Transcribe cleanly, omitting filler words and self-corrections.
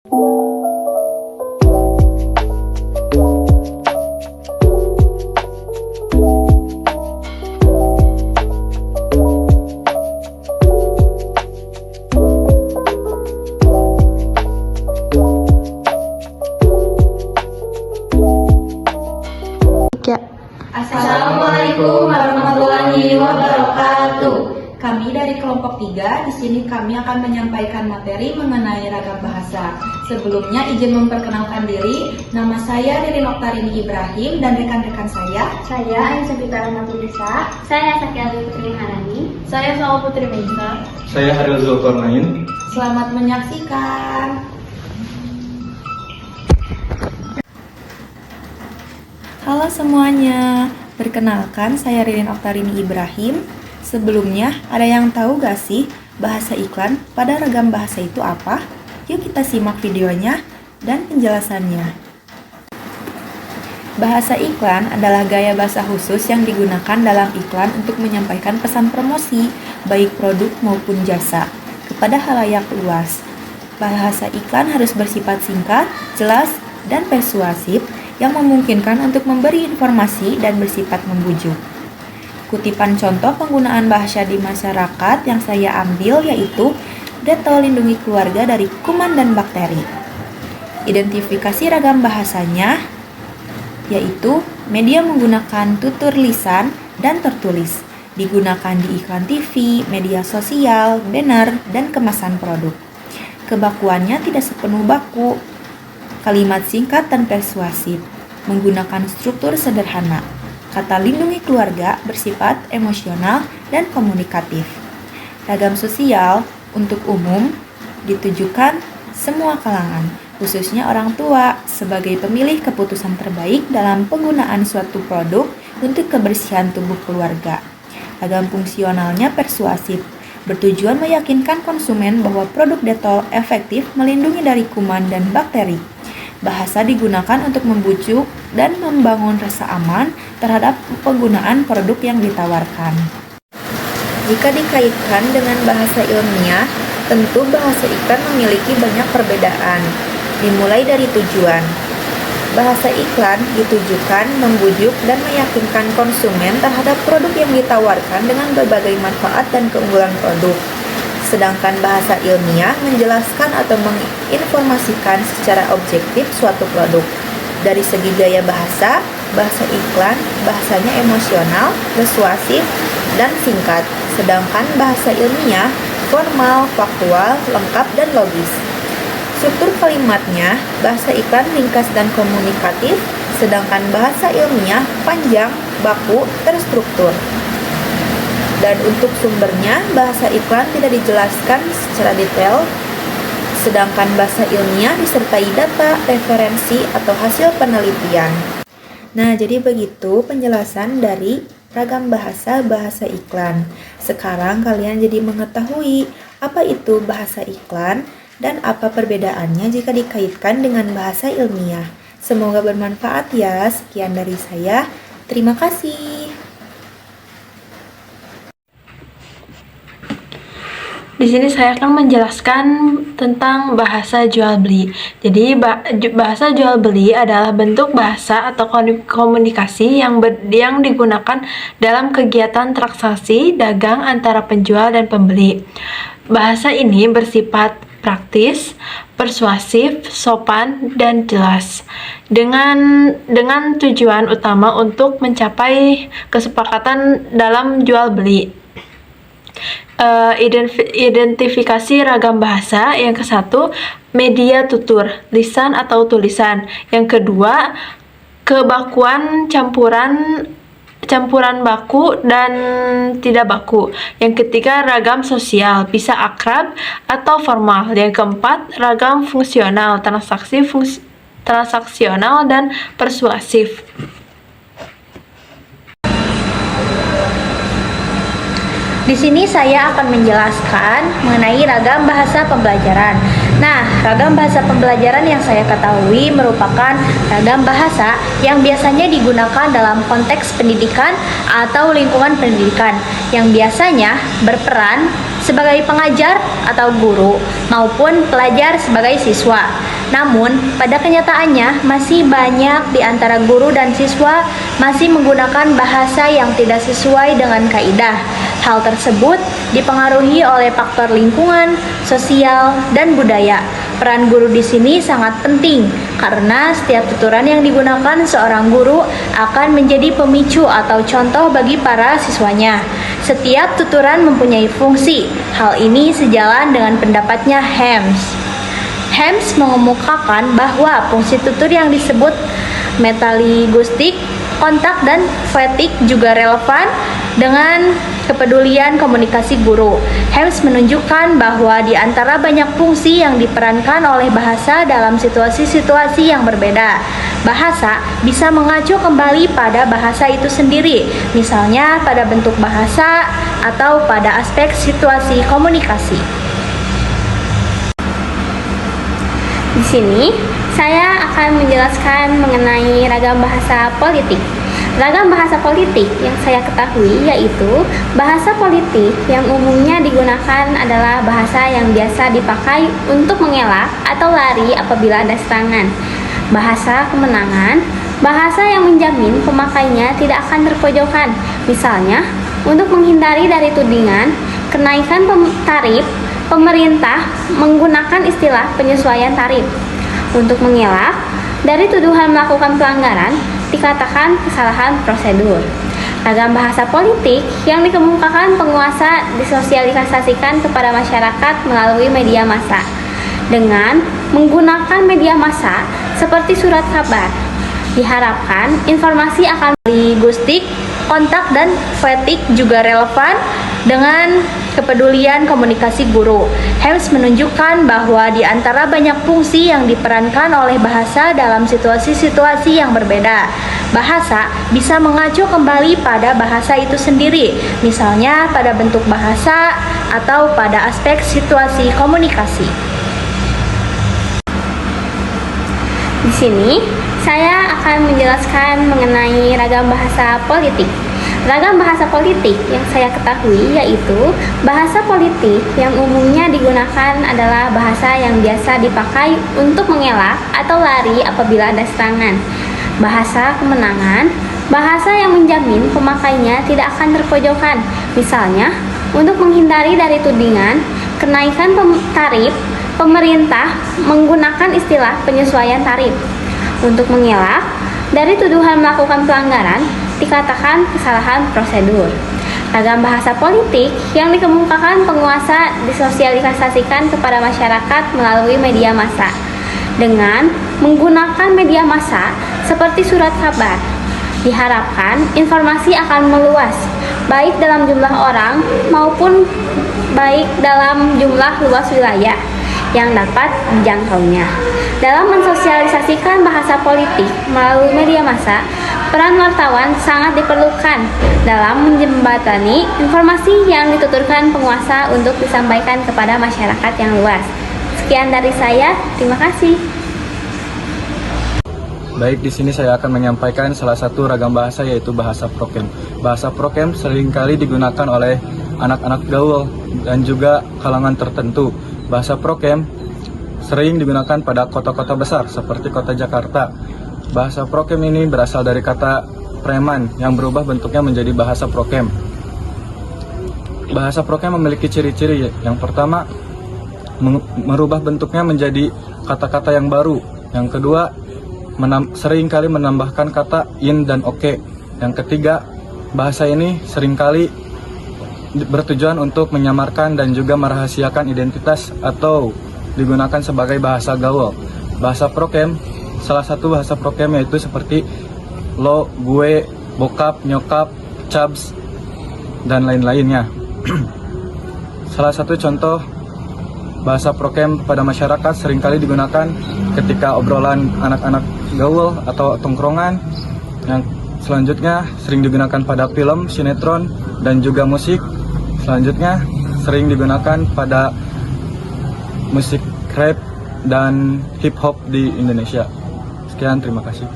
Assalamualaikum warahmatullahi wabarakatuh. Kami dari kelompok 3, di sini kami akan menyampaikan materi mengenai ragam bahasa. Sebelumnya izin memperkenalkan diri, nama saya Ririn Oktarini Ibrahim dan rekan-rekan saya. Saya Aisyah Fitri Almatulisa. Saya Sakia Putri Harani. Saya Salwa Putri Meisa. Saya Haril Zulkarnain. Selamat menyaksikan. Halo semuanya, perkenalkan saya Ririn Oktarini Ibrahim. Sebelumnya, ada yang tahu gak sih bahasa iklan pada ragam bahasa itu apa? Yuk kita simak videonya dan penjelasannya. Bahasa iklan adalah gaya bahasa khusus yang digunakan dalam iklan untuk menyampaikan pesan promosi, baik produk maupun jasa, kepada khalayak luas. Bahasa iklan harus bersifat singkat, jelas, dan persuasif yang memungkinkan untuk memberi informasi dan bersifat membujuk. Kutipan contoh penggunaan bahasa di masyarakat yang saya ambil yaitu Dettol lindungi keluarga dari kuman dan bakteri. Identifikasi ragam bahasanya yaitu media menggunakan tutur lisan dan tertulis, digunakan di iklan TV, media sosial, banner, dan kemasan produk. Kebakuannya tidak sepenuh baku, kalimat singkat dan persuasif, menggunakan struktur sederhana. Kata lindungi keluarga bersifat emosional dan komunikatif. Ragam sosial untuk umum ditujukan semua kalangan, khususnya orang tua, sebagai pemilih keputusan terbaik dalam penggunaan suatu produk untuk kebersihan tubuh keluarga. Ragam fungsionalnya persuasif, bertujuan meyakinkan konsumen bahwa produk Dettol efektif melindungi dari kuman dan bakteri. Bahasa digunakan untuk membujuk dan membangun rasa aman terhadap penggunaan produk yang ditawarkan. Jika dikaitkan dengan bahasa ilmiah, tentu bahasa iklan memiliki banyak perbedaan. Dimulai dari tujuan. Bahasa iklan ditujukan membujuk dan meyakinkan konsumen terhadap produk yang ditawarkan dengan berbagai manfaat dan keunggulan produk. Sedangkan bahasa ilmiah menjelaskan atau menginformasikan secara objektif suatu produk. Dari segi gaya bahasa, bahasa iklan bahasanya emosional, persuasif, dan singkat. Sedangkan bahasa ilmiah formal, faktual, lengkap, dan logis. Struktur kalimatnya, bahasa iklan ringkas dan komunikatif, sedangkan bahasa ilmiah panjang, baku, terstruktur. Dan untuk sumbernya, bahasa iklan tidak dijelaskan secara detail, sedangkan bahasa ilmiah disertai data, referensi, atau hasil penelitian. Nah, jadi begitu penjelasan dari ragam bahasa iklan. Sekarang kalian jadi mengetahui apa itu bahasa iklan dan apa perbedaannya jika dikaitkan dengan bahasa ilmiah. Semoga bermanfaat ya. Sekian dari saya. Terima kasih. Di sini saya akan menjelaskan tentang bahasa jual beli. Jadi bahasa jual beli adalah bentuk bahasa atau komunikasi yang digunakan dalam kegiatan transaksi dagang antara penjual dan pembeli. Bahasa ini bersifat praktis, persuasif, sopan, dan jelas. Dengan tujuan utama untuk mencapai kesepakatan dalam jual beli. Identifikasi ragam bahasa. Yang ke-1, media tutur, lisan atau tulisan. Yang kedua, kebakuan campuran baku dan tidak baku. Yang ketiga, ragam sosial, bisa akrab atau formal. Yang keempat, ragam fungsional, transaksional dan persuasif. Di sini saya akan menjelaskan mengenai ragam bahasa pembelajaran. Nah, ragam bahasa pembelajaran yang saya ketahui merupakan ragam bahasa yang biasanya digunakan dalam konteks pendidikan atau lingkungan pendidikan, yang biasanya berperan sebagai pengajar atau guru maupun pelajar sebagai siswa. Namun, pada kenyataannya masih banyak di antara guru dan siswa masih menggunakan bahasa yang tidak sesuai dengan kaidah. Hal tersebut dipengaruhi oleh faktor lingkungan, sosial, dan budaya. Peran guru di sini sangat penting karena setiap tuturan yang digunakan seorang guru akan menjadi pemicu atau contoh bagi para siswanya. Setiap tuturan mempunyai fungsi. Hal ini sejalan dengan pendapatnya Helms. Helms mengemukakan bahwa fungsi tutur yang disebut metalinguistik, kontak, dan fatigue juga relevan dengan kepedulian komunikasi guru. Helms menunjukkan bahwa di antara banyak fungsi yang diperankan oleh bahasa dalam situasi-situasi yang berbeda, bahasa bisa mengacu kembali pada bahasa itu sendiri, misalnya pada bentuk bahasa atau pada aspek situasi komunikasi. Di sini, saya akan menjelaskan mengenai ragam bahasa politik. Ragam bahasa politik yang saya ketahui yaitu bahasa politik yang umumnya digunakan adalah bahasa yang biasa dipakai untuk mengelak atau lari apabila ada serangan. Bahasa kemenangan, bahasa yang menjamin pemakainya tidak akan terpojokan. Misalnya, untuk menghindari dari tudingan kenaikan tarif, pemerintah menggunakan istilah penyesuaian tarif. Untuk mengelak dari tuduhan melakukan pelanggaran dikatakan kesalahan prosedur. Ragam bahasa politik yang dikemukakan penguasa disosialisasikan kepada masyarakat melalui media massa. Dengan menggunakan media massa seperti surat kabar, diharapkan informasi akan linguistik, kontak, dan fatigue juga relevan dengan kepedulian komunikasi guru. Helms menunjukkan bahwa di antara banyak fungsi yang diperankan oleh bahasa dalam situasi-situasi yang berbeda, bahasa bisa mengacu kembali pada bahasa itu sendiri, misalnya pada bentuk bahasa atau pada aspek situasi komunikasi. Di sini, saya akan menjelaskan mengenai ragam bahasa politik. Ragam bahasa politik yang saya ketahui yaitu bahasa politik yang umumnya digunakan adalah bahasa yang biasa dipakai untuk mengelak atau lari apabila ada serangan. Bahasa kemenangan, bahasa yang menjamin pemakainya tidak akan terpojokan. Misalnya, untuk menghindari dari tudingan kenaikan tarif, pemerintah menggunakan istilah penyesuaian tarif. Untuk mengelak dari tuduhan melakukan pelanggaran dikatakan kesalahan prosedur. Ragam bahasa politik yang dikemukakan penguasa disosialisasikan kepada masyarakat melalui media massa. Dengan menggunakan media massa seperti surat kabar, diharapkan informasi akan meluas, baik dalam jumlah orang maupun baik dalam jumlah luas wilayah yang dapat dijangkaunya. Dalam mensosialisasikan bahasa politik melalui media massa, peran wartawan sangat diperlukan dalam menjembatani informasi yang dituturkan penguasa untuk disampaikan kepada masyarakat yang luas. Sekian dari saya, terima kasih. Baik, di sini saya akan menyampaikan salah satu ragam bahasa yaitu bahasa prokem. Bahasa prokem seringkali digunakan oleh anak-anak gaul dan juga kalangan tertentu. Bahasa prokem sering digunakan pada kota-kota besar seperti kota Jakarta. Bahasa prokem ini berasal dari kata preman yang berubah bentuknya menjadi bahasa prokem. Bahasa prokem memiliki ciri-ciri. Yang pertama, merubah bentuknya menjadi kata-kata yang baru. Yang kedua, seringkali menambahkan kata in dan oke. Yang ketiga, bahasa ini seringkali bertujuan untuk menyamarkan dan juga merahasiakan identitas atau digunakan sebagai bahasa gaul. Bahasa prokem, salah satu bahasa prokem yaitu seperti lo, gue, bokap, nyokap, cabs, dan lain-lainnya. Salah satu contoh bahasa prokem pada masyarakat seringkali digunakan ketika obrolan anak-anak gaul atau tongkrongan. Yang selanjutnya sering digunakan pada film, sinetron, dan juga musik. Selanjutnya sering digunakan pada musik rap dan hip hop di Indonesia. Sekian, terima kasih.